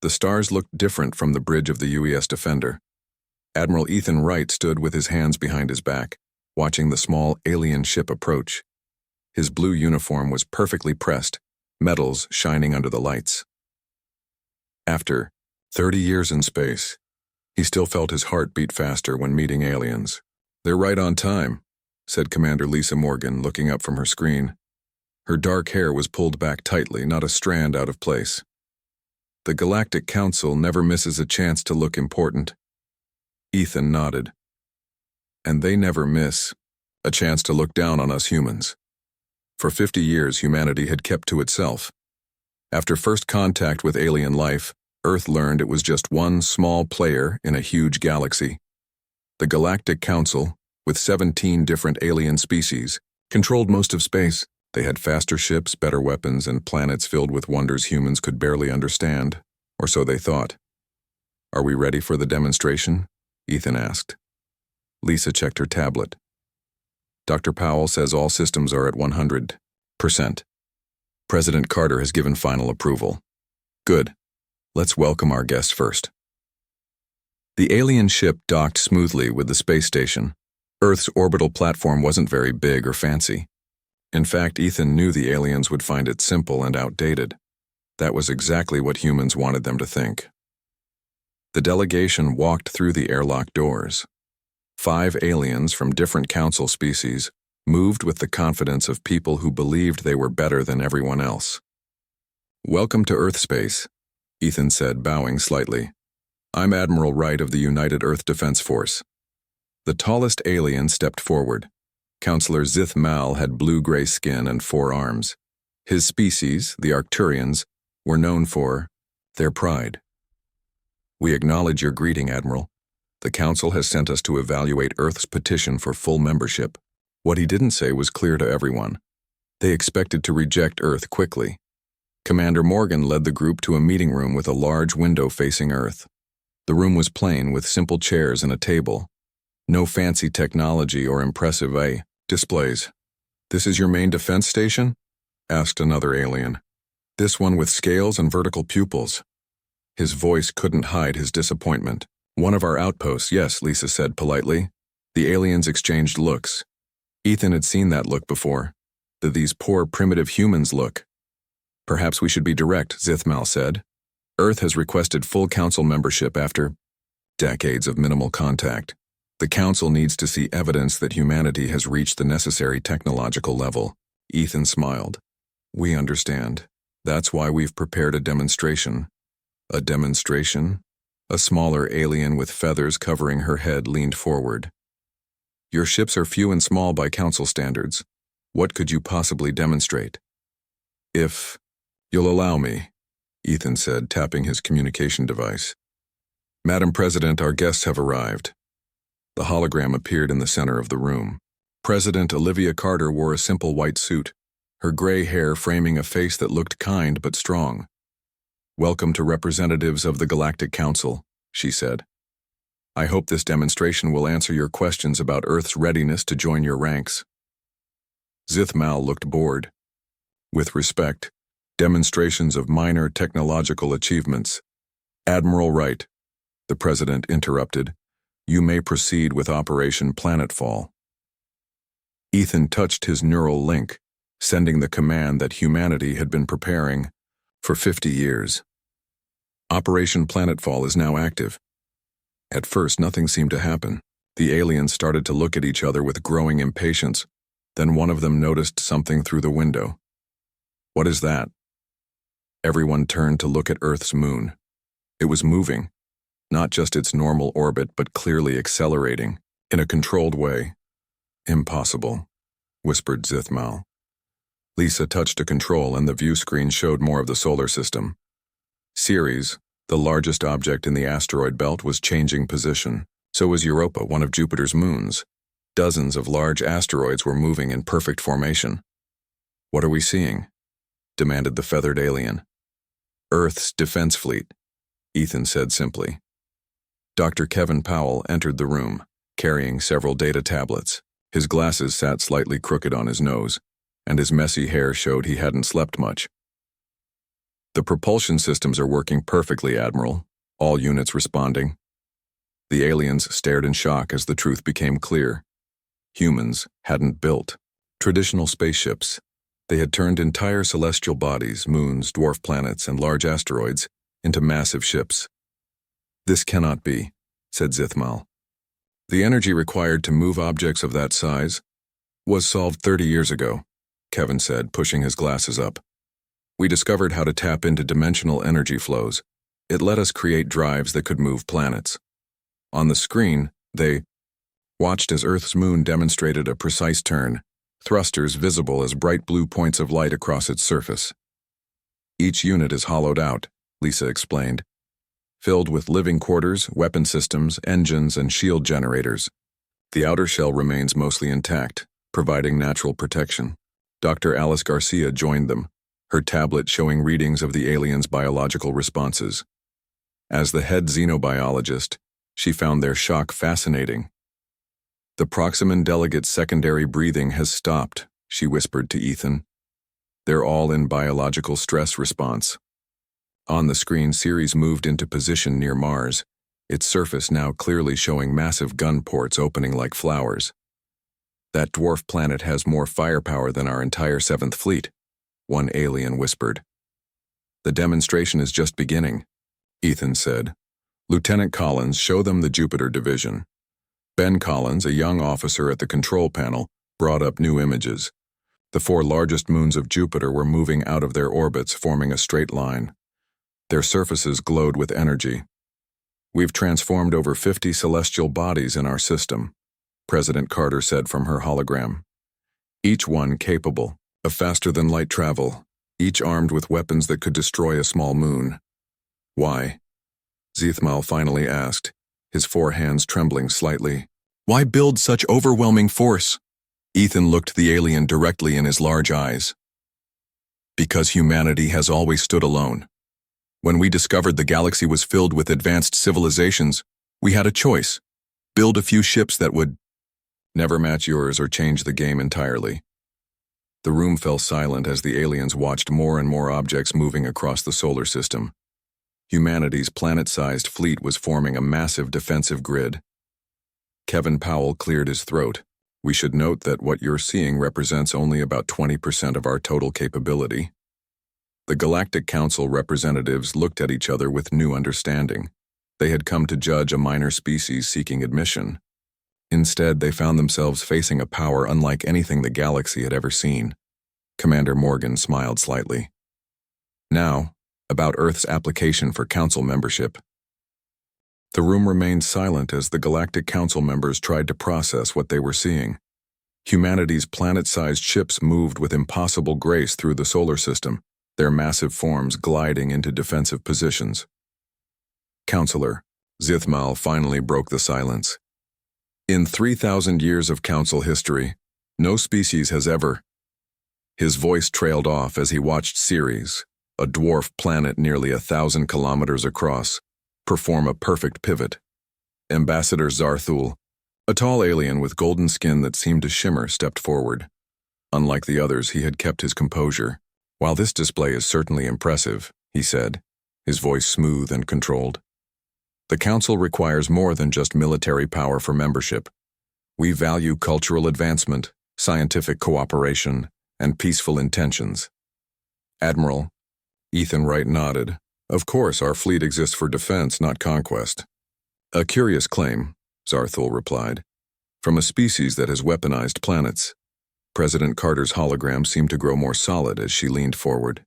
The stars looked different from the bridge of the UES Defender. Admiral Ethan Wright stood with his hands behind his back, watching the small alien ship approach. His blue uniform was perfectly pressed, metals shining under the lights. After 30 years in space, he still felt his heart beat faster when meeting aliens. "They're right on time," said Commander Lisa Morgan, looking up from her screen. Her dark hair was pulled back tightly, not a strand out of place. "The Galactic Council never misses a chance to look important." Ethan nodded. "And they never miss a chance to look down on us humans." For 50 years, humanity had kept to itself. After first contact with alien life, Earth learned it was just one small player in a huge galaxy. The Galactic Council, with 17 different alien species, controlled most of space. They had faster ships, better weapons, and planets filled with wonders humans could barely understand, or so they thought. "Are we ready for the demonstration?" Ethan asked. Lisa checked her tablet. "Dr. Powell says all systems are at 100%. President Carter has given final approval." "Good. Let's welcome our guests first." The alien ship docked smoothly with the space station. Earth's orbital platform wasn't very big or fancy. In fact, Ethan knew the aliens would find it simple and outdated. That was exactly what humans wanted them to think. The delegation walked through the airlock doors. 5 aliens from different council species moved with the confidence of people who believed they were better than everyone else. "Welcome to Earth space," Ethan said, bowing slightly. "I'm Admiral Wright of the United Earth Defense Force." The tallest alien stepped forward. Counselor Zith Mal had blue-gray skin and 4 arms. His species, the Arcturians, were known for their pride. "We acknowledge your greeting, Admiral. The Council has sent us to evaluate Earth's petition for full membership." What he didn't say was clear to everyone. They expected to reject Earth quickly. Commander Morgan led the group to a meeting room with a large window facing Earth. The room was plain, with simple chairs and a table. No fancy technology or impressive displays. "This is your main defense station?" asked another alien. "This one with scales and vertical pupils." His voice couldn't hide his disappointment. "One of our outposts, yes," Lisa said politely. The aliens exchanged looks. Ethan had seen that look before. These poor primitive humans look. "Perhaps we should be direct," Zithmal said. "Earth has requested full council membership after decades of minimal contact. The council needs to see evidence that humanity has reached the necessary technological level." Ethan smiled. "We understand. That's why we've prepared a demonstration." "A demonstration?" A smaller alien with feathers covering her head leaned forward. "Your ships are few and small by council standards. What could you possibly demonstrate?" "If you'll allow me," Ethan said, tapping his communication device. "Madam President, our guests have arrived." The hologram appeared in the center of the room. President Olivia Carter wore a simple white suit, her gray hair framing a face that looked kind but strong. "Welcome to representatives of the Galactic Council," she said. "I hope this demonstration will answer your questions about Earth's readiness to join your ranks." Zithmal looked bored. "With respect, demonstrations of minor technological achievements." "Admiral Wright," the President interrupted, "you may proceed with Operation Planetfall." Ethan touched his neural link, sending the command that humanity had been preparing for 50 years. Operation Planetfall is now active. At first, nothing seemed to happen. The aliens started to look at each other with growing impatience. Then one of them noticed something through the window. "What is that?" Everyone turned to look at Earth's moon. It was moving, not just its normal orbit, but clearly accelerating, in a controlled way. "Impossible," whispered Zithmal. Lisa touched a control and the view screen showed more of the solar system. Ceres, the largest object in the asteroid belt, was changing position. So was Europa, one of Jupiter's moons. Dozens of large asteroids were moving in perfect formation. "What are we seeing?" demanded the feathered alien. "Earth's defense fleet," Ethan said simply. Dr. Kevin Powell entered the room, carrying several data tablets. His glasses sat slightly crooked on his nose, and his messy hair showed he hadn't slept much. The propulsion systems are working perfectly, Admiral. All units responding. The aliens stared in shock as the truth became clear. Humans hadn't built traditional spaceships. They had turned entire celestial bodies, moons, dwarf planets, and large asteroids into massive ships. This cannot be, said Zithmal. The energy required to move objects of that size was solved 30 years ago, Kevin said, pushing his glasses up. We discovered how to tap into dimensional energy flows. It let us create drives that could move planets. On the screen, they watched as Earth's moon demonstrated a precise turn, thrusters visible as bright blue points of light across its surface. Each unit is hollowed out, Lisa explained, filled with living quarters, weapon systems, engines, and shield generators. The outer shell remains mostly intact, providing natural protection. Dr. Alice Garcia joined them, her tablet showing readings of the aliens' biological responses. As the head xenobiologist, she found their shock fascinating. The Proximan delegate's secondary breathing has stopped, she whispered to Ethan. They're all in biological stress response. On the screen, Ceres moved into position near Mars, its surface now clearly showing massive gun ports opening like flowers. That dwarf planet has more firepower than our entire 7th Fleet, one alien whispered. The demonstration is just beginning, Ethan said. Lieutenant Collins, show them the Jupiter division. Ben Collins, a young officer at the control panel, brought up new images. The 4 largest moons of Jupiter were moving out of their orbits, forming a straight line. Their surfaces glowed with energy. We've transformed over 50 celestial bodies in our system, President Carter said from her hologram. Each one capable of faster-than-light travel, each armed with weapons that could destroy a small moon. Why? Zithmal finally asked, his 4 hands trembling slightly. Why build such overwhelming force? Ethan looked the alien directly in his large eyes. Because humanity has always stood alone. When we discovered the galaxy was filled with advanced civilizations, we had a choice. Build a few ships that would never match yours or change the game entirely. The room fell silent as the aliens watched more and more objects moving across the solar system. Humanity's planet-sized fleet was forming a massive defensive grid. Kevin Powell cleared his throat. We should note that what you're seeing represents only about 20% of our total capability. The Galactic Council representatives looked at each other with new understanding. They had come to judge a minor species seeking admission. Instead, they found themselves facing a power unlike anything the galaxy had ever seen. Commander Morgan smiled slightly. Now, about Earth's application for Council membership. The room remained silent as the Galactic Council members tried to process what they were seeing. Humanity's planet-sized ships moved with impossible grace through the solar system, their massive forms gliding into defensive positions. Counselor, Zithmal finally broke the silence. In 3,000 years of Council history, no species has ever. His voice trailed off as he watched Ceres, a dwarf planet nearly 1,000 kilometers across, perform a perfect pivot. Ambassador Zarthul, a tall alien with golden skin that seemed to shimmer, stepped forward. Unlike the others, he had kept his composure. While this display is certainly impressive, he said, his voice smooth and controlled. The Council requires more than just military power for membership. We value cultural advancement, scientific cooperation, and peaceful intentions. Admiral, Ethan Wright nodded. Of course, our fleet exists for defense, not conquest. A curious claim, Zarthul replied. From a species that has weaponized planets. President Carter's hologram seemed to grow more solid as she leaned forward.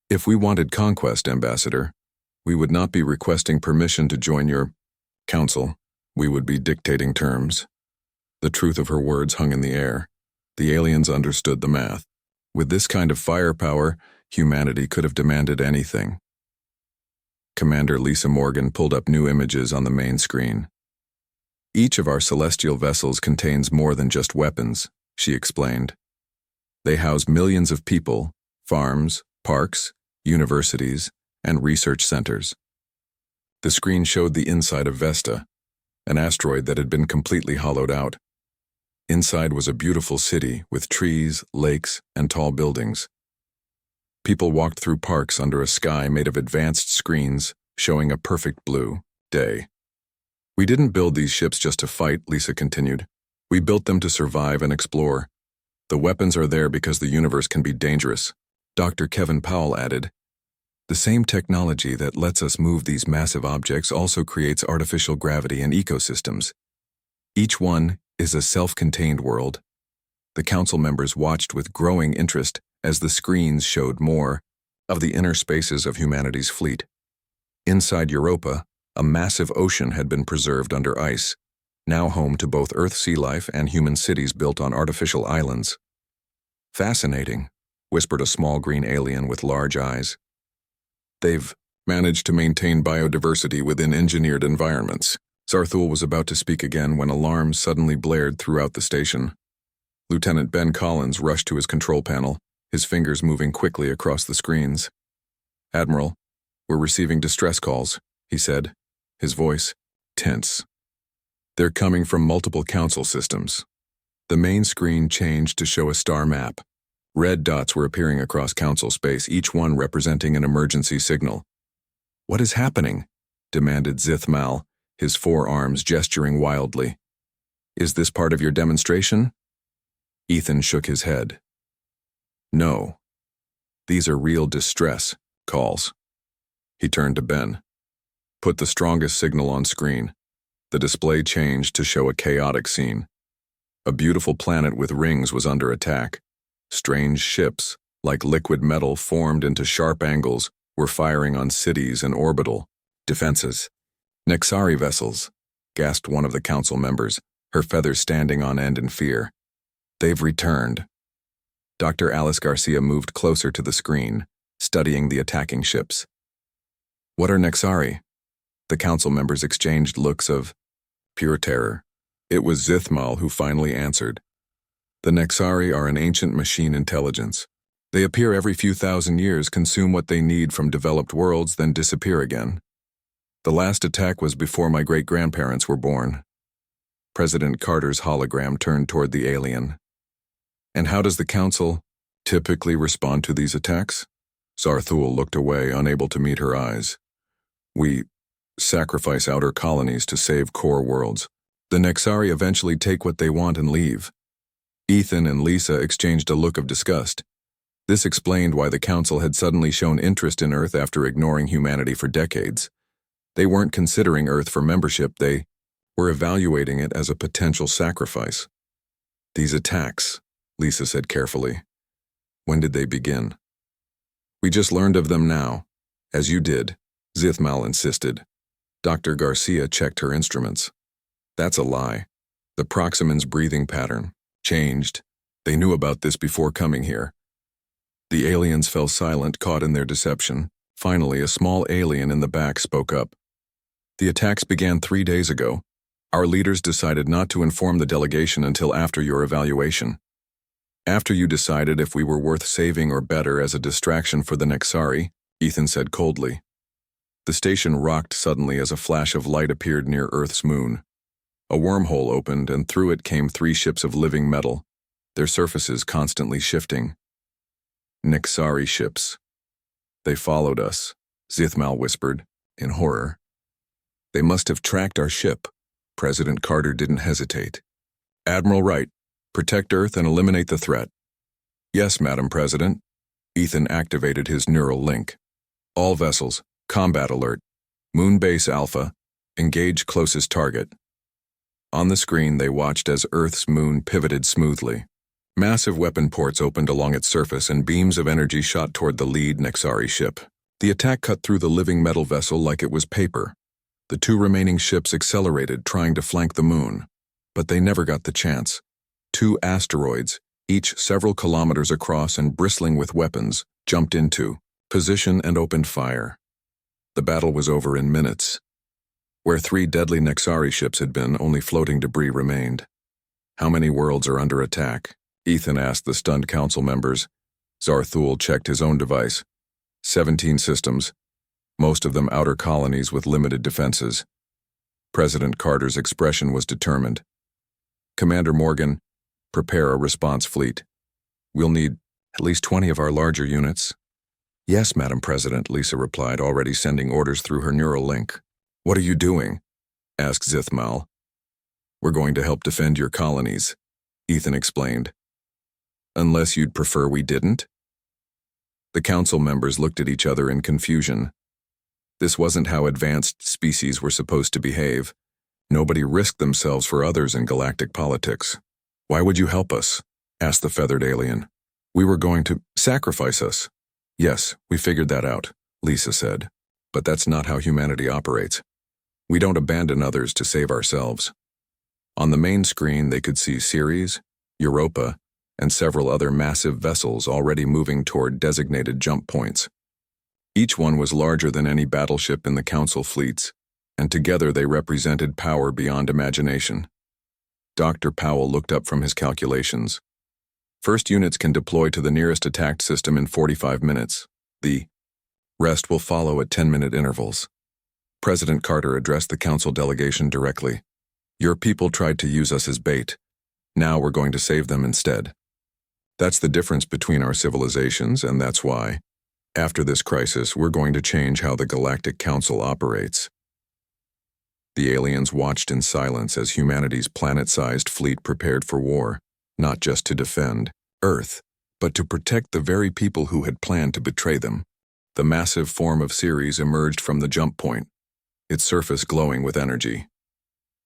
If we wanted conquest, Ambassador, we would not be requesting permission to join your council. We would be dictating terms. The truth of her words hung in the air. The aliens understood the math. With this kind of firepower, humanity could have demanded anything. Commander Lisa Morgan pulled up new images on the main screen. Each of our celestial vessels contains more than just weapons, she explained. They house millions of people, farms, parks, universities, and research centers. The screen showed the inside of Vesta, an asteroid that had been completely hollowed out. Inside was a beautiful city with trees, lakes, and tall buildings. People walked through parks under a sky made of advanced screens, showing a perfect blue day. We didn't build these ships just to fight, Lisa continued. We built them to survive and explore. The weapons are there because the universe can be dangerous. Dr. Kevin Powell added, the same technology that lets us move these massive objects also creates artificial gravity and ecosystems. Each one is a self-contained world. The council members watched with growing interest as the screens showed more of the inner spaces of humanity's fleet. Inside Europa, a massive ocean had been preserved under ice, now home to both Earth sea life and human cities built on artificial islands. Fascinating, whispered a small green alien with large eyes. They've managed to maintain biodiversity within engineered environments. Zarthul was about to speak again when alarms suddenly blared throughout the station. Lieutenant Ben Collins rushed to his control panel, his fingers moving quickly across the screens. Admiral, we're receiving distress calls, he said, his voice tense. They're coming from multiple council systems. The main screen changed to show a star map. Red dots were appearing across council space, each one representing an emergency signal. What is happening? Demanded Zithmal, his forearms gesturing wildly. Is this part of your demonstration? Ethan shook his head. No. These are real distress calls. He turned to Ben. Put the strongest signal on screen. The display changed to show a chaotic scene. A beautiful planet with rings was under attack. Strange ships, like liquid metal formed into sharp angles, were firing on cities and orbital defenses. Nexari vessels, gasped one of the council members, her feathers standing on end in fear. They've returned. Dr. Alice Garcia moved closer to the screen, studying the attacking ships. What are Nexari? The council members exchanged looks of pure terror. It was Zithmal who finally answered. The Nexari are an ancient machine intelligence. They appear every few thousand years, consume what they need from developed worlds, then disappear again. The last attack was before my great-grandparents were born. President Carter's hologram turned toward the alien. And how does the council typically respond to these attacks? Zarthul looked away, unable to meet her eyes. We sacrifice outer colonies to save core worlds. The Nexari eventually take what they want and leave. Ethan and Lisa exchanged a look of disgust. This explained why the council had suddenly shown interest in Earth after ignoring humanity for decades. They weren't considering Earth for membership, they were evaluating it as a potential sacrifice. These attacks, Lisa said carefully. When did they begin? We just learned of them now. As you did, Zithmal insisted. Dr. Garcia checked her instruments. That's a lie. The Proximan's breathing pattern changed. They knew about this before coming here. The aliens fell silent, caught in their deception. Finally, a small alien in the back spoke up. The attacks began 3 days ago. Our leaders decided not to inform the delegation until after your evaluation. After you decided if we were worth saving or better as a distraction for the Nexari, Ethan said coldly. The station rocked suddenly as a flash of light appeared near Earth's moon. A wormhole opened, and through it came 3 ships of living metal, their surfaces constantly shifting. Nexari ships. They followed us, Zithmal whispered, in horror. They must have tracked our ship. President Carter didn't hesitate. Admiral Wright, protect Earth and eliminate the threat. Yes, Madam President. Ethan activated his neural link. All vessels, combat alert. Moon Base Alpha, engage closest target. On the screen, they watched as Earth's moon pivoted smoothly. Massive weapon ports opened along its surface and beams of energy shot toward the lead Nexari ship. The attack cut through the living metal vessel like it was paper. The 2 remaining ships accelerated, trying to flank the moon. But they never got the chance. 2 asteroids, each several kilometers across and bristling with weapons, jumped into position and opened fire. The battle was over in minutes. Where 3 deadly Nexari ships had been, only floating debris remained. How many worlds are under attack? Ethan asked the stunned council members. Zarthul checked his own device. 17 systems, most of them outer colonies with limited defenses. President Carter's expression was determined. Commander Morgan, prepare a response fleet. We'll need at least 20 of our larger units. Yes, Madam President, Lisa replied, already sending orders through her neural link. What are you doing? Asked Zithmal. We're going to help defend your colonies, Ethan explained. Unless you'd prefer we didn't? The council members looked at each other in confusion. This wasn't how advanced species were supposed to behave. Nobody risked themselves for others in galactic politics. Why would you help us? Asked the feathered alien. We were going to sacrifice us. Yes, we figured that out, Lisa said. But that's not how humanity operates. We don't abandon others to save ourselves. On the main screen, they could see Ceres, Europa, and several other massive vessels already moving toward designated jump points. Each one was larger than any battleship in the Council fleets, and together they represented power beyond imagination. Dr. Powell looked up from his calculations. First units can deploy to the nearest attacked system in 45 minutes. The rest will follow at 10-minute intervals. President Carter addressed the Council delegation directly. Your people tried to use us as bait. Now we're going to save them instead. That's the difference between our civilizations, and that's why, after this crisis, we're going to change how the Galactic Council operates. The aliens watched in silence as humanity's planet-sized fleet prepared for war, not just to defend Earth, but to protect the very people who had planned to betray them. The massive form of Ceres emerged from the jump point, its surface glowing with energy.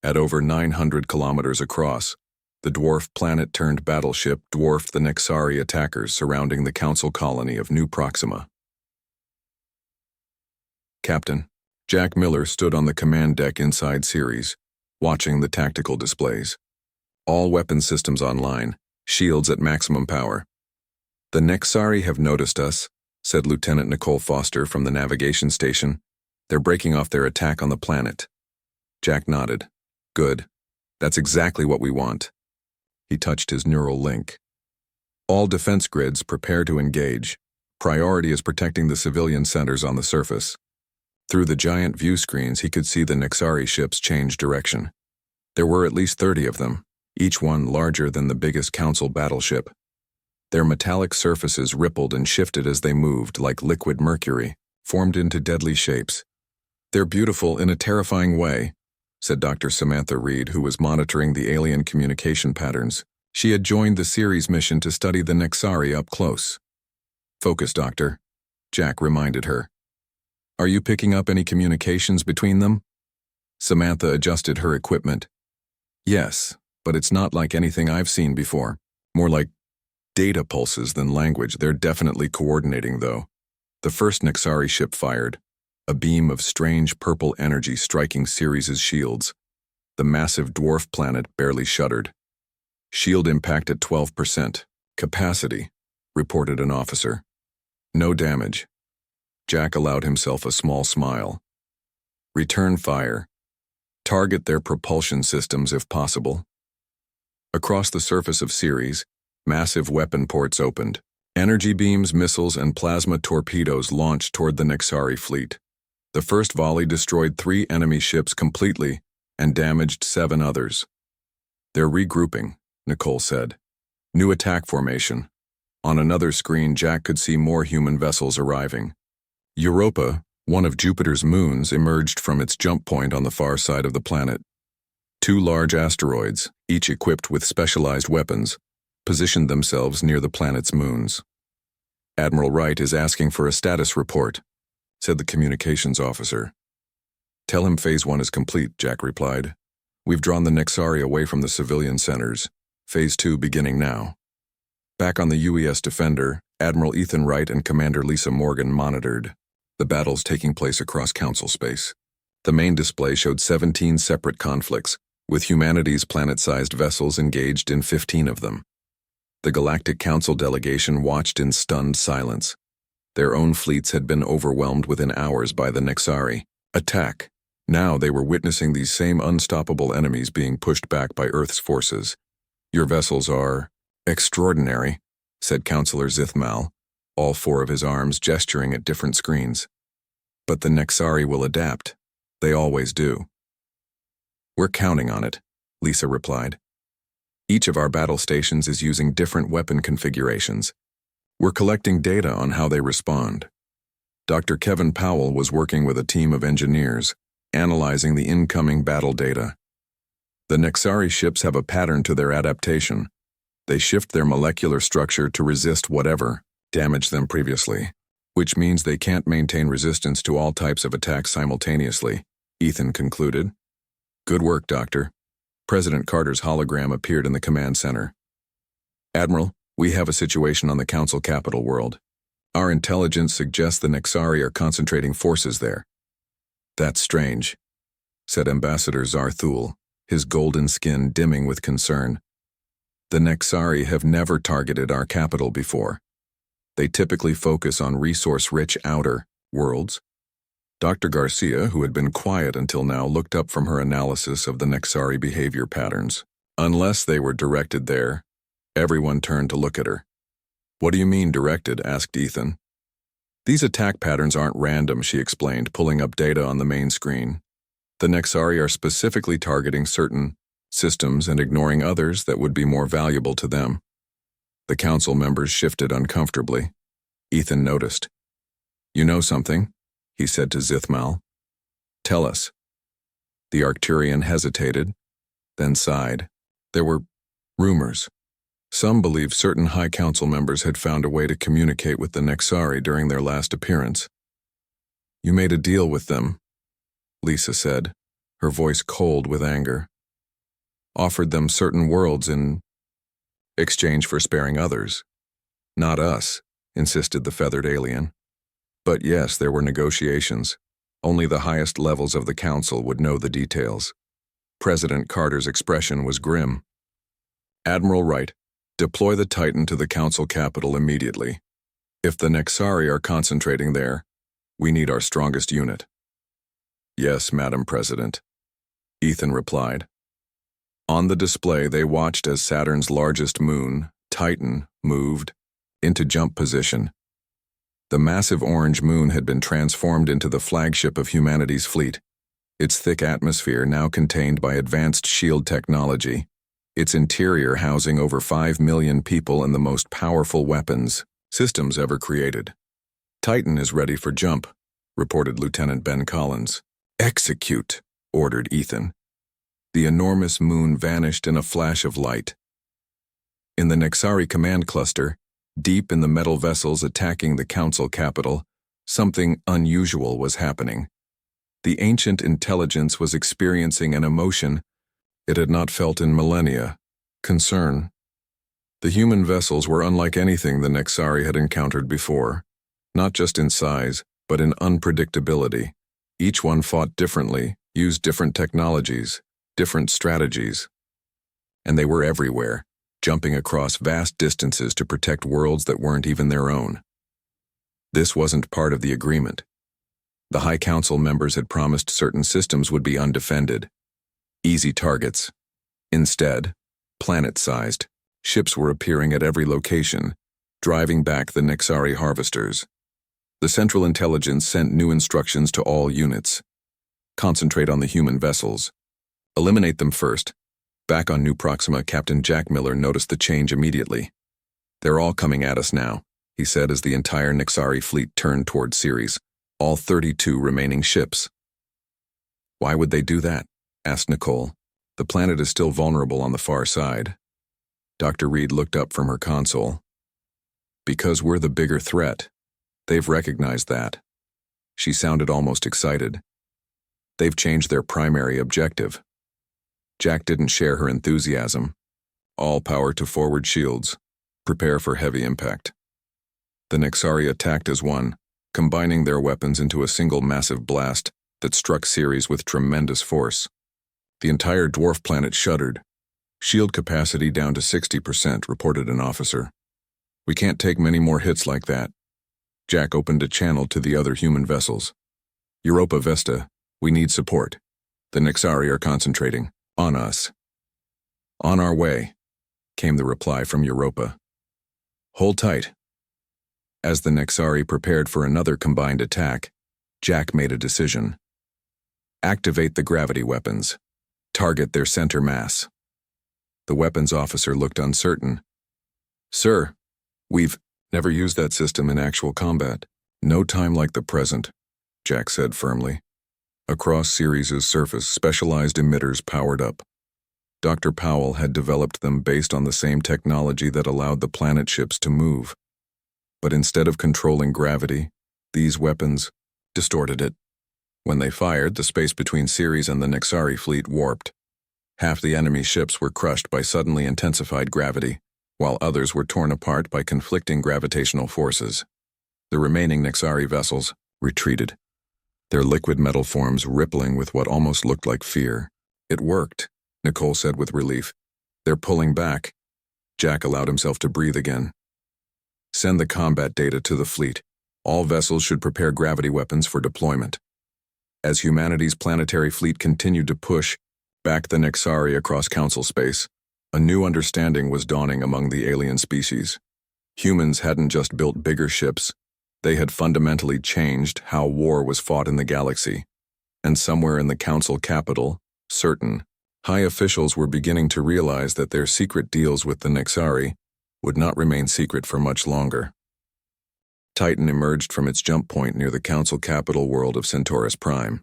At over 900 kilometers across, the dwarf planet-turned battleship dwarfed the Nexari attackers surrounding the Council colony of New Proxima. Captain, Jack Miller stood on the command deck inside Ceres, watching the tactical displays. All weapon systems online, shields at maximum power. The Nexari have noticed us, said Lieutenant Nicole Foster from the navigation station. They're breaking off their attack on the planet. Jack nodded. Good. That's exactly what we want. He touched his neural link. All defense grids prepare to engage. Priority is protecting the civilian centers on the surface. Through the giant view screens, he could see the Nexari ships change direction. There were at least 30 of them, each one larger than the biggest Council battleship. Their metallic surfaces rippled and shifted as they moved like liquid mercury, formed into deadly shapes. They're beautiful in a terrifying way, said Dr. Samantha Reed, who was monitoring the alien communication patterns. She had joined the Ceres mission to study the Nexari up close. Focus, Doctor, Jack reminded her. Are you picking up any communications between them? Samantha adjusted her equipment. Yes, but it's not like anything I've seen before. More like data pulses than language. They're definitely coordinating, though. The first Nexari ship fired, a beam of strange purple energy striking Ceres' shields. The massive dwarf planet barely shuddered. Shield impact at 12%. Capacity, reported an officer. No damage. Jack allowed himself a small smile. Return fire. Target their propulsion systems if possible. Across the surface of Ceres, massive weapon ports opened. Energy beams, missiles, and plasma torpedoes launched toward the Nexari fleet. The first volley destroyed 3 enemy ships completely and damaged 7 others. They're regrouping, Nicole said. New attack formation. On another screen, Jack could see more human vessels arriving. Europa, one of Jupiter's moons, emerged from its jump point on the far side of the planet. 2 large asteroids, each equipped with specialized weapons, positioned themselves near the planet's moons. Admiral Wright is asking for a status report, said the communications officer. Tell him Phase 1 is complete, Jack replied. We've drawn the Nexari away from the civilian centers. Phase 2 beginning now. Back on the UES Defender, Admiral Ethan Wright and Commander Lisa Morgan monitored the battles taking place across Council space. The main display showed 17 separate conflicts, with humanity's planet-sized vessels engaged in 15 of them. The Galactic Council delegation watched in stunned silence. Their own fleets had been overwhelmed within hours by the Nexari attack. Now they were witnessing these same unstoppable enemies being pushed back by Earth's forces. Your vessels are extraordinary, said Counselor Zithmal, all 4 of his arms gesturing at different screens. But the Nexari will adapt. They always do. We're counting on it, Lisa replied. Each of our battle stations is using different weapon configurations. We're collecting data on how they respond. Dr. Kevin Powell was working with a team of engineers, analyzing the incoming battle data. The Nexari ships have a pattern to their adaptation. They shift their molecular structure to resist whatever damaged them previously, which means they can't maintain resistance to all types of attacks simultaneously, Ethan concluded. Good work, Doctor. President Carter's hologram appeared in the command center. Admiral, we have a situation on the Council capital world. Our intelligence suggests the Nexari are concentrating forces there. That's strange, said Ambassador Zarthul, his golden skin dimming with concern. The Nexari have never targeted our capital before. They typically focus on resource-rich outer worlds. Dr. Garcia, who had been quiet until now, looked up from her analysis of the Nexari behavior patterns. Unless they were directed there, everyone turned to look at her. What do you mean directed? Asked Ethan. These attack patterns aren't random, she explained, pulling up data on the main screen. The Nexari are specifically targeting certain systems and ignoring others that would be more valuable to them. The council members shifted uncomfortably. Ethan noticed. You know something? He said to Zithmal. Tell us. The Arcturian hesitated, then sighed. There were rumors. Some believed certain High Council members had found a way to communicate with the Nexari during their last appearance. You made a deal with them, Lisa said, her voice cold with anger. Offered them certain worlds in exchange for sparing others. Not us, insisted the feathered alien. But yes, there were negotiations. Only the highest levels of the council would know the details. President Carter's expression was grim. Admiral Wright, deploy the Titan to the council capital immediately. If the Nexari are concentrating there, we need our strongest unit. Yes, Madam President, Ethan replied. On the display, they watched as Saturn's largest moon, Titan, moved into jump position. The massive orange moon had been transformed into the flagship of humanity's fleet, its thick atmosphere now contained by advanced shield technology, its interior housing over 5 million people and the most powerful weapons systems ever created. Titan is ready for jump, reported Lieutenant Ben Collins. Execute, ordered Ethan. The enormous moon vanished in a flash of light. In the Nexari command cluster, deep in the metal vessels attacking the council capital, something unusual was happening. The ancient intelligence was experiencing an emotion it had not felt in millennia: concern. The human vessels were unlike anything the Nexari had encountered before, not just in size, but in unpredictability. Each one fought differently, used different technologies, different strategies. And they were everywhere, jumping across vast distances to protect worlds that weren't even their own. This wasn't part of the agreement. The High Council members had promised certain systems would be undefended, easy targets. Instead, planet-sized, ships were appearing at every location, driving back the Nexari harvesters. The Central Intelligence sent new instructions to all units. Concentrate on the human vessels. Eliminate them first. Back on New Proxima, Captain Jack Miller noticed the change immediately. They're all coming at us now, he said as the entire Nexari fleet turned toward Ceres, all 32 remaining ships. Why would they do that? Asked Nicole. The planet is still vulnerable on the far side. Dr. Reed looked up from her console. Because we're the bigger threat. They've recognized that. She sounded almost excited. They've changed their primary objective. Jack didn't share her enthusiasm. All power to forward shields. Prepare for heavy impact. The Nexari attacked as one, combining their weapons into a single massive blast that struck Ceres with tremendous force. The entire dwarf planet shuddered. Shield capacity down to 60%, reported an officer. We can't take many more hits like that. Jack opened a channel to the other human vessels. Europa Vesta, we need support. The Nexari are concentrating. On us. On our way, came the reply from Europa. Hold tight. As the Nexari prepared for another combined attack, Jack made a decision. Activate the gravity weapons. Target their center mass. The weapons officer looked uncertain. Sir, we've never used that system in actual combat. No time like the present, Jack said firmly. Across Ceres' surface, specialized emitters powered up. Dr. Powell had developed them based on the same technology that allowed the planet ships to move. But instead of controlling gravity, these weapons distorted it. When they fired, the space between Ceres and the Nexari fleet warped. Half the enemy ships were crushed by suddenly intensified gravity, while others were torn apart by conflicting gravitational forces. The remaining Nexari vessels retreated, their liquid metal forms rippling with what almost looked like fear. It worked, Nicole said with relief. They're pulling back. Jack allowed himself to breathe again. Send the combat data to the fleet. All vessels should prepare gravity weapons for deployment. As humanity's planetary fleet continued to push back the Nexari across Council space, a new understanding was dawning among the alien species. Humans hadn't just built bigger ships, they had fundamentally changed how war was fought in the galaxy. And somewhere in the Council capital, certain high officials were beginning to realize that their secret deals with the Nexari would not remain secret for much longer. Titan emerged from its jump point near the Council capital world of Centaurus Prime.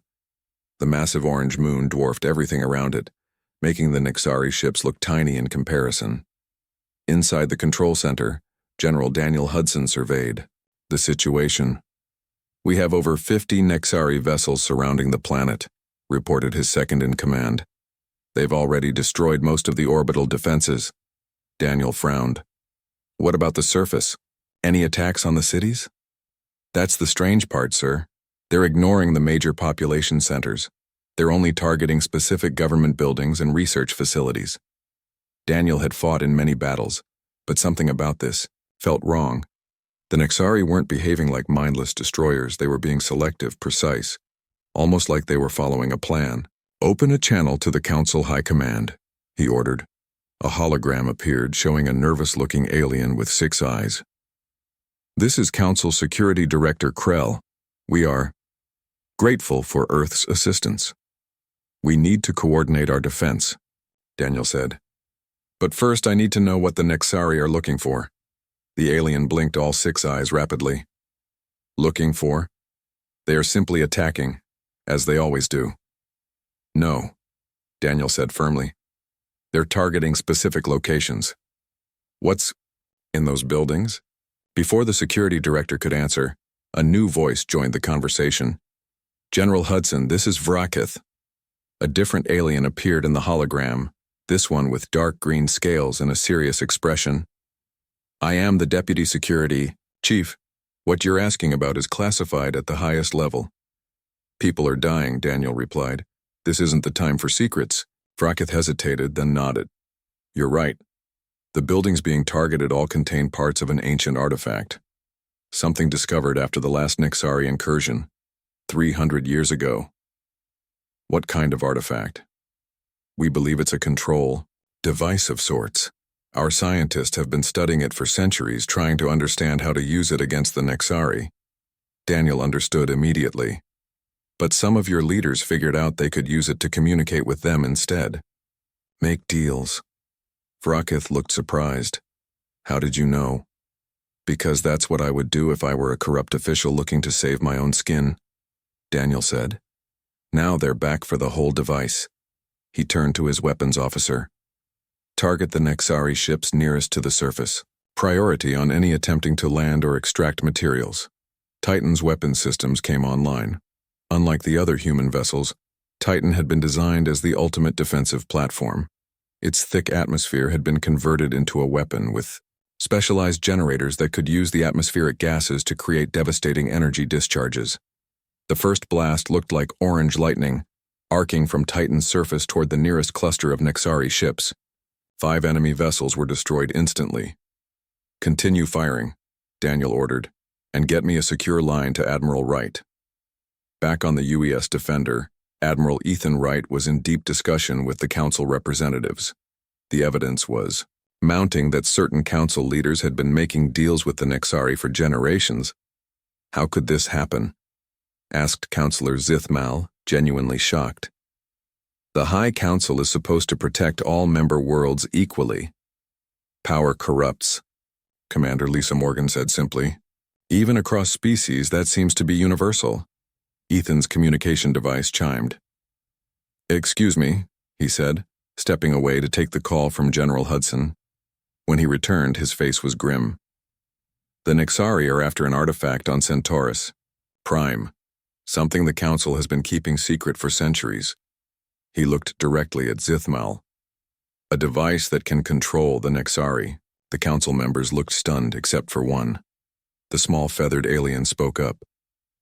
The massive orange moon dwarfed everything around it, making the Nexari ships look tiny in comparison. Inside the control center, General Daniel Hudson surveyed the situation. "We have over 50 Nexari vessels surrounding the planet," reported his second-in-command. "They've already destroyed most of the orbital defenses." Daniel frowned. "What about the surface? Any attacks on the cities?" "That's the strange part, sir. They're ignoring the major population centers. They're only targeting specific government buildings and research facilities." Daniel had fought in many battles, but something about this felt wrong. The Nexari weren't behaving like mindless destroyers, they were being selective, precise, almost like they were following a plan. "Open a channel to the Council High Command," he ordered. A hologram appeared, showing a nervous-looking alien with 6 eyes. "This is Council Security Director Krell. We are grateful for Earth's assistance. We need to coordinate our defense," Daniel said. "But first I need to know what the Nexari are looking for." The alien blinked all 6 eyes rapidly. "Looking for? They are simply attacking, as they always do." "No," Daniel said firmly. "They're targeting specific locations." "What's in those buildings?" Before the security director could answer, a new voice joined the conversation. "General Hudson, this is Vrakith." A different alien appeared in the hologram, this one with dark green scales and a serious expression. "I am the Deputy Security Chief. What you're asking about is classified at the highest level." "People are dying," Daniel replied. "This isn't the time for secrets." Vrakith hesitated, then nodded. "You're right. The buildings being targeted all contain parts of an ancient artifact. Something discovered after the last Nexari incursion, 300 years ago." "What kind of artifact?" "We believe it's a control device of sorts. Our scientists have been studying it for centuries, trying to understand how to use it against the Nexari." Daniel understood immediately. "But some of your leaders figured out they could use it to communicate with them instead." "Make deals." Vrakith looked surprised. "How did you know?" "Because that's what I would do if I were a corrupt official looking to save my own skin," Daniel said. "Now they're back for the whole device." He turned to his weapons officer. "Target the Nexari ships nearest to the surface. Priority on any attempting to land or extract materials." Titan's weapon systems came online. Unlike the other human vessels, Titan had been designed as the ultimate defensive platform. Its thick atmosphere had been converted into a weapon with specialized generators that could use the atmospheric gases to create devastating energy discharges. The first blast looked like orange lightning, arcing from Titan's surface toward the nearest cluster of Nexari ships. 5 enemy vessels were destroyed instantly. "Continue firing," Daniel ordered, "and get me a secure line to Admiral Wright." Back on the UES Defender, Admiral Ethan Wright was in deep discussion with the Council representatives. The evidence was mounting that certain Council leaders had been making deals with the Nexari for generations. "How could this happen?" asked Councillor Zithmal, genuinely shocked. "The High Council is supposed to protect all member worlds equally." "Power corrupts," Commander Lisa Morgan said simply. Even across species, that seems to be universal. Ethan's communication device chimed. "Excuse me," he said, stepping away to take the call from General Hudson. When he returned, his face was grim. "The Nixari are after an artifact on Centaurus. Prime. Something the Council has been keeping secret for centuries." He looked directly at Zithmal. "A device that can control the Nixari." The Council members looked stunned except for one. The small feathered alien spoke up.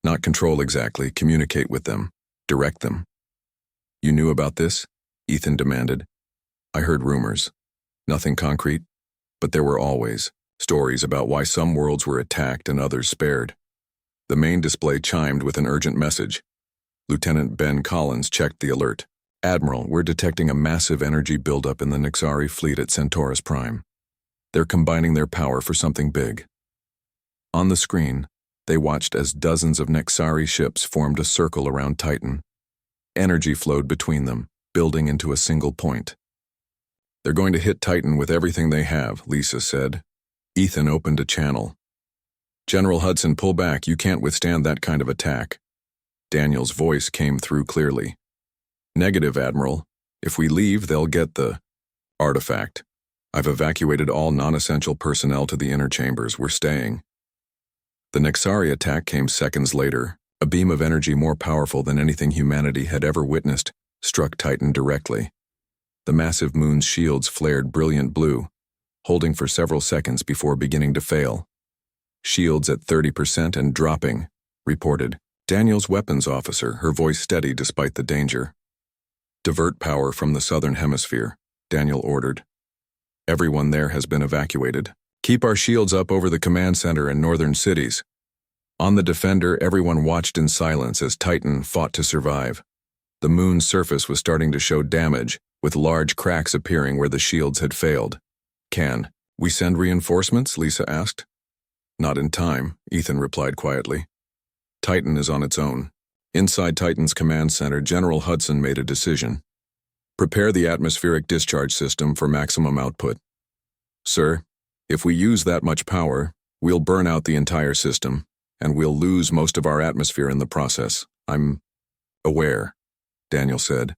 "Not control exactly, communicate with them. Direct them." "You knew about this?" Ethan demanded. "I heard rumors. Nothing concrete, but there were always stories about why some worlds were attacked and others spared." The main display chimed with an urgent message. Lieutenant Ben Collins checked the alert. "Admiral, we're detecting a massive energy buildup in the Nixari fleet at Centaurus Prime. They're combining their power for something big." On the screen, they watched as dozens of Nixari ships formed a circle around Titan. Energy flowed between them, building into a single point. "They're going to hit Titan with everything they have," Lisa said. Ethan opened a channel. "General Hudson, pull back. You can't withstand that kind of attack." Daniel's voice came through clearly. "Negative, Admiral. If we leave, they'll get the artifact. I've evacuated all non-essential personnel to the inner chambers. We're staying." The Nixari attack came seconds later. A beam of energy more powerful than anything humanity had ever witnessed struck Titan directly. The massive moon's shields flared brilliant blue, holding for several seconds before beginning to fail. "Shields at 30% and dropping," reported Daniel's weapons officer, her voice steady despite the danger. "Divert power from the southern hemisphere," Daniel ordered. "Everyone there has been evacuated. Keep our shields up over the command center and northern cities." On the Defender, everyone watched in silence as Titan fought to survive. The moon's surface was starting to show damage, with large cracks appearing where the shields had failed. "Can we send reinforcements?" Lisa asked. "Not in time," Ethan replied quietly. "Titan is on its own." Inside Titan's command center, General Hudson made a decision. "Prepare the atmospheric discharge system for maximum output." "Sir, if we use that much power, we'll burn out the entire system, and we'll lose most of our atmosphere in the process." "I'm aware," Daniel said,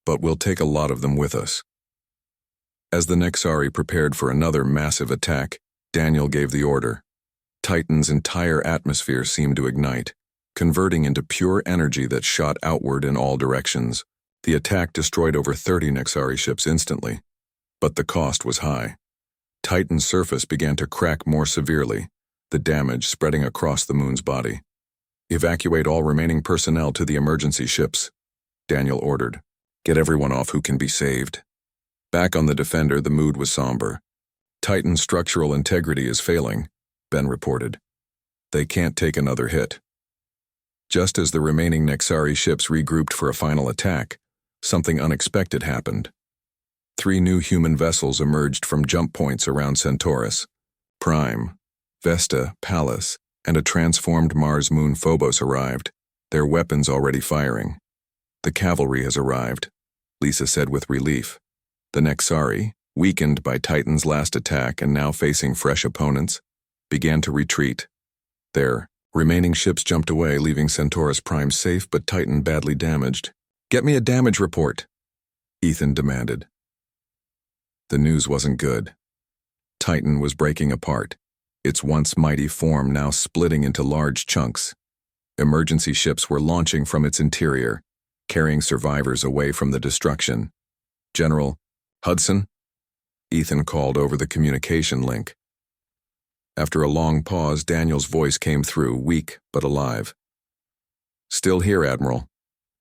"but we'll take a lot of them with us." As the Nixari prepared for another massive attack, Daniel gave the order. Titan's entire atmosphere seemed to ignite, converting into pure energy that shot outward in all directions. The attack destroyed over 30 Nixari ships instantly, but the cost was high. Titan's surface began to crack more severely, the damage spreading across the moon's body. "Evacuate all remaining personnel to the emergency ships," Daniel ordered. "Get everyone off who can be saved." Back on the Defender, the mood was somber. "Titan's structural integrity is failing," Ben reported. "They can't take another hit." Just as the remaining Nixari ships regrouped for a final attack, something unexpected happened. 3 new human vessels emerged from jump points around Centaurus. Prime, Vesta, Pallas, and a transformed Mars moon Phobos arrived, their weapons already firing. "The cavalry has arrived," Lisa said with relief. The Nixari, weakened by Titan's last attack and now facing fresh opponents, began to retreat. Their remaining ships jumped away, leaving Centaurus Prime safe but Titan badly damaged. "Get me a damage report," Ethan demanded. The news wasn't good. Titan was breaking apart, its once mighty form now splitting into large chunks. Emergency ships were launching from its interior, carrying survivors away from the destruction. "General Hudson?" Ethan called over the communication link. After a long pause, Daniel's voice came through, weak but alive. "Still here, Admiral.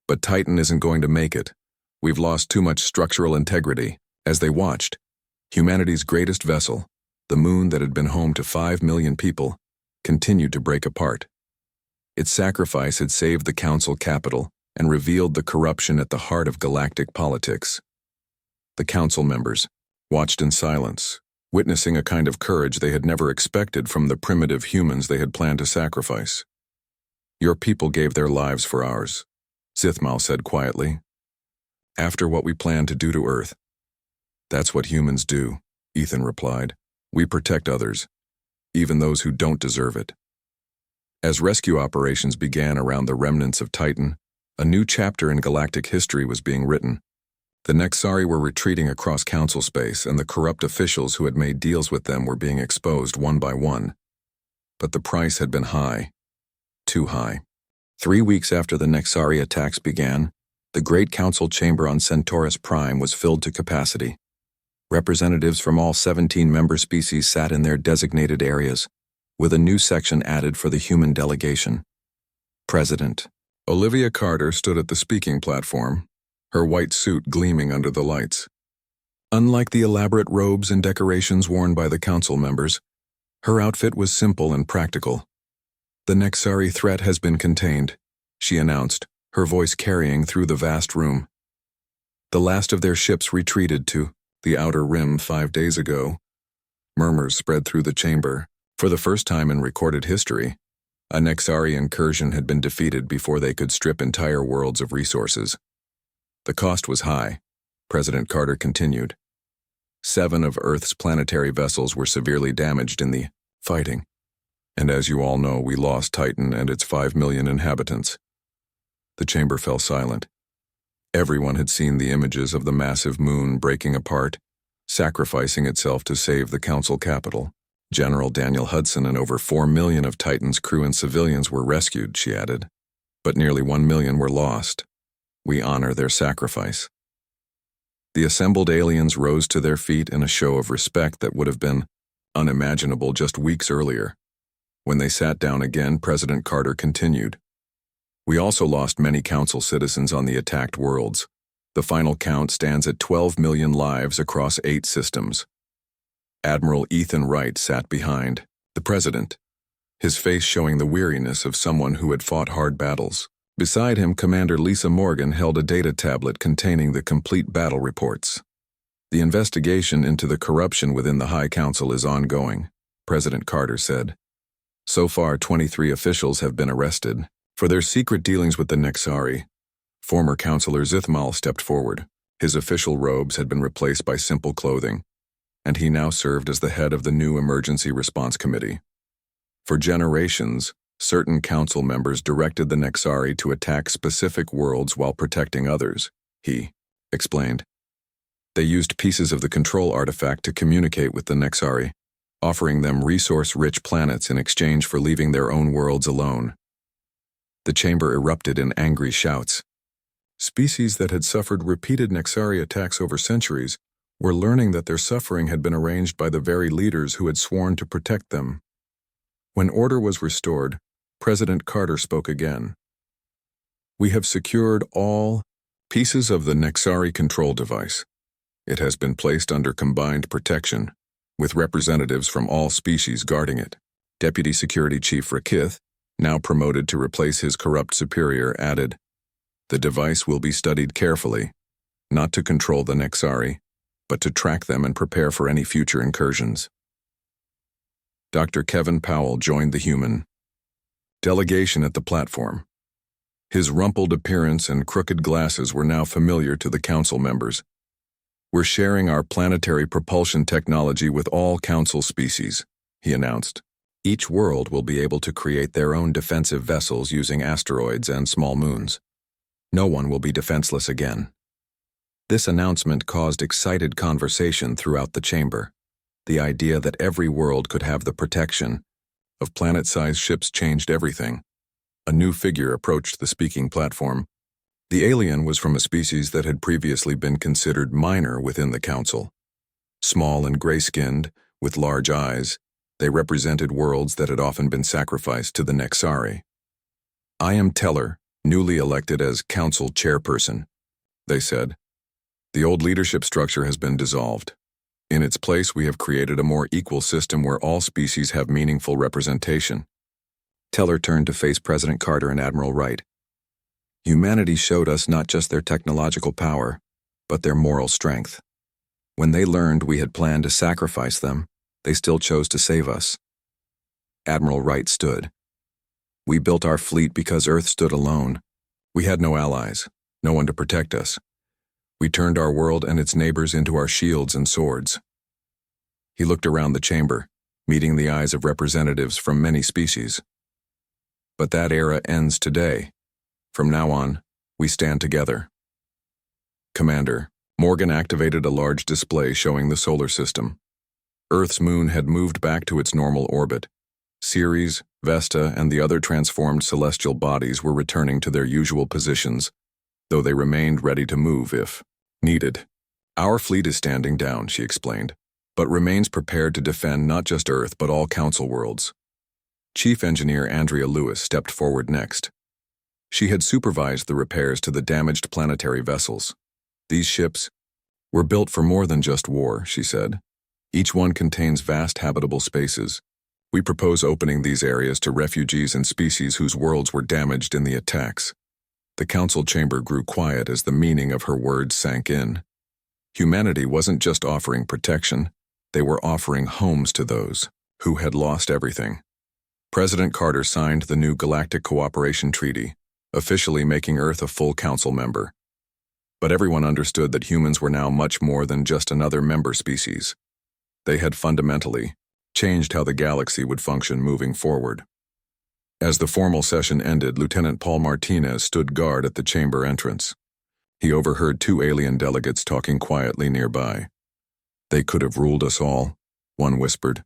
But Titan isn't going to make it. We've lost too much structural integrity." As they watched, humanity's greatest vessel, the moon that had been home to 5 million people, continued to break apart. Its sacrifice had saved the Council capital and revealed the corruption at the heart of galactic politics. The Council members watched in silence, witnessing a kind of courage they had never expected from the primitive humans they had planned to sacrifice. "Your people gave their lives for ours," Zithmal said quietly. "After what we planned to do to Earth." "That's what humans do," Ethan replied. "We protect others, even those who don't deserve it." As rescue operations began around the remnants of Titan, a new chapter in galactic history was being written. The Nexari were retreating across council space, and the corrupt officials who had made deals with them were being exposed one by one. But the price had been high. Too high. 3 weeks after the Nexari attacks began, the Great Council chamber on Centaurus Prime was filled to capacity. Representatives from all 17 member species sat in their designated areas, with a new section added for the human delegation. President Olivia Carter stood at the speaking platform, her white suit gleaming under the lights. Unlike the elaborate robes and decorations worn by the council members, her outfit was simple and practical. "The Nexari threat has been contained," she announced, her voice carrying through the vast room. "The last of their ships retreated to the outer rim 5 days ago." Murmurs spread through the chamber. For the first time in recorded history, a Nexari incursion had been defeated before they could strip entire worlds of resources. The cost was high, President Carter continued. 7 of Earth's planetary vessels were severely damaged in the fighting. And as you all know, we lost Titan and its 5 million inhabitants. The chamber fell silent. Everyone had seen the images of the massive moon breaking apart, sacrificing itself to save the council capital. General Daniel Hudson and over 4 million of Titan's crew and civilians were rescued, she added. But nearly 1 million were lost. We honor their sacrifice. The assembled aliens rose to their feet in a show of respect that would have been unimaginable just weeks earlier. When they sat down again, President Carter continued. "We also lost many council citizens on the attacked worlds. The final count stands at 12 million lives across 8 systems." Admiral Ethan Wright sat behind the president, his face showing the weariness of someone who had fought hard battles. Beside him, Commander Lisa Morgan held a data tablet containing the complete battle reports. "The investigation into the corruption within the High Council is ongoing," President Carter said. "So far, 23 officials have been arrested for their secret dealings with the Nexari." Former Councilor Zithmal stepped forward. His official robes had been replaced by simple clothing, and he now served as the head of the new Emergency Response Committee. For generations, certain council members directed the Nexari to attack specific worlds while protecting others, he explained. They used pieces of the control artifact to communicate with the Nexari, offering them resource-rich planets in exchange for leaving their own worlds alone. The chamber erupted in angry shouts. Species that had suffered repeated Nexari attacks over centuries were learning that their suffering had been arranged by the very leaders who had sworn to protect them. When order was restored, President Carter spoke again. "We have secured all pieces of the Nexari control device. It has been placed under combined protection, with representatives from all species guarding it." Deputy Security Chief Rakith, now promoted to replace his corrupt superior, added, "The device will be studied carefully, not to control the Nexari, but to track them and prepare for any future incursions." Dr. Kevin Powell joined the human delegation at the platform. His rumpled appearance and crooked glasses were now familiar to the council members. "We're sharing our planetary propulsion technology with all council species," he announced. "Each world will be able to create their own defensive vessels using asteroids and small moons. No one will be defenseless again." This announcement caused excited conversation throughout the chamber. The idea that every world could have the protection of planet-sized ships changed everything. A new figure approached the speaking platform. The alien was from a species that had previously been considered minor within the council. Small and gray-skinned, with large eyes, they represented worlds that had often been sacrificed to the Nexari. "I am Teller, newly elected as council chairperson," they said. "The old leadership structure has been dissolved. In its place, we have created a more equal system where all species have meaningful representation." Teller turned to face President Carter and Admiral Wright. "Humanity showed us not just their technological power, but their moral strength. When they learned we had planned to sacrifice them, they still chose to save us." Admiral Wright stood. "We built our fleet because Earth stood alone. We had no allies, no one to protect us. We turned our world and its neighbors into our shields and swords." He looked around the chamber, meeting the eyes of representatives from many species. But that era ends today. From now on, we stand together. Commander, Morgan activated a large display showing the solar system. Earth's moon had moved back to its normal orbit. Ceres, Vesta, and the other transformed celestial bodies were returning to their usual positions, though they remained ready to move if needed. Our fleet is standing down, she explained, but remains prepared to defend not just Earth but all Council worlds. Chief Engineer Andrea Lewis stepped forward next. She had supervised the repairs to the damaged planetary vessels. These ships were built for more than just war, she said. Each one contains vast habitable spaces. We propose opening these areas to refugees and species whose worlds were damaged in the attacks. The council chamber grew quiet as the meaning of her words sank in. Humanity wasn't just offering protection, they were offering homes to those who had lost everything. President Carter signed the new Galactic Cooperation Treaty, officially making Earth a full council member. But everyone understood that humans were now much more than just another member species. They had fundamentally changed how the galaxy would function moving forward. As the formal session ended, Lieutenant Paul Martinez stood guard at the chamber entrance. He overheard two alien delegates talking quietly nearby. They could have ruled us all, one whispered.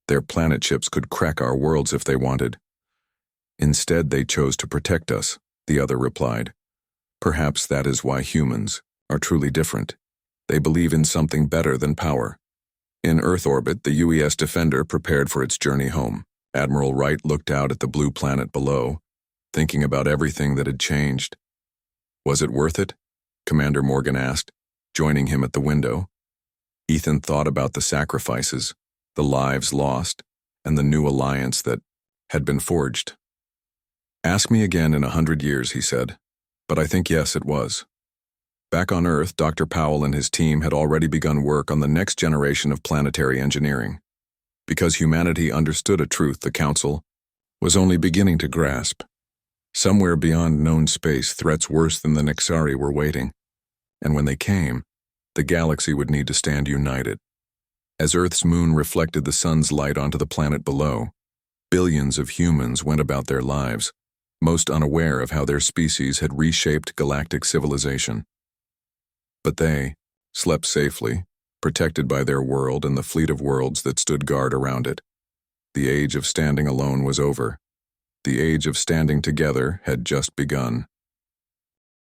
Their planet ships could crack our worlds if they wanted. Instead, they chose to protect us, the other replied. Perhaps that is why humans are truly different. They believe in something better than power. In Earth orbit, the UES Defender prepared for its journey home. Admiral Wright looked out at the blue planet below, thinking about everything that had changed. Was it worth it? Commander Morgan asked, joining him at the window. Ethan thought about the sacrifices, the lives lost, and the new alliance that had been forged. Ask me again in 100 years, he said, but I think yes, it was. Back on Earth, Dr. Powell and his team had already begun work on the next generation of planetary engineering. Because humanity understood a truth the Council was only beginning to grasp. Somewhere beyond known space, threats worse than the Nexari were waiting. And when they came, the galaxy would need to stand united. As Earth's moon reflected the sun's light onto the planet below, billions of humans went about their lives, most unaware of how their species had reshaped galactic civilization. But they slept safely, protected by their world and the fleet of worlds that stood guard around it. The age of standing alone was over. The age of standing together had just begun.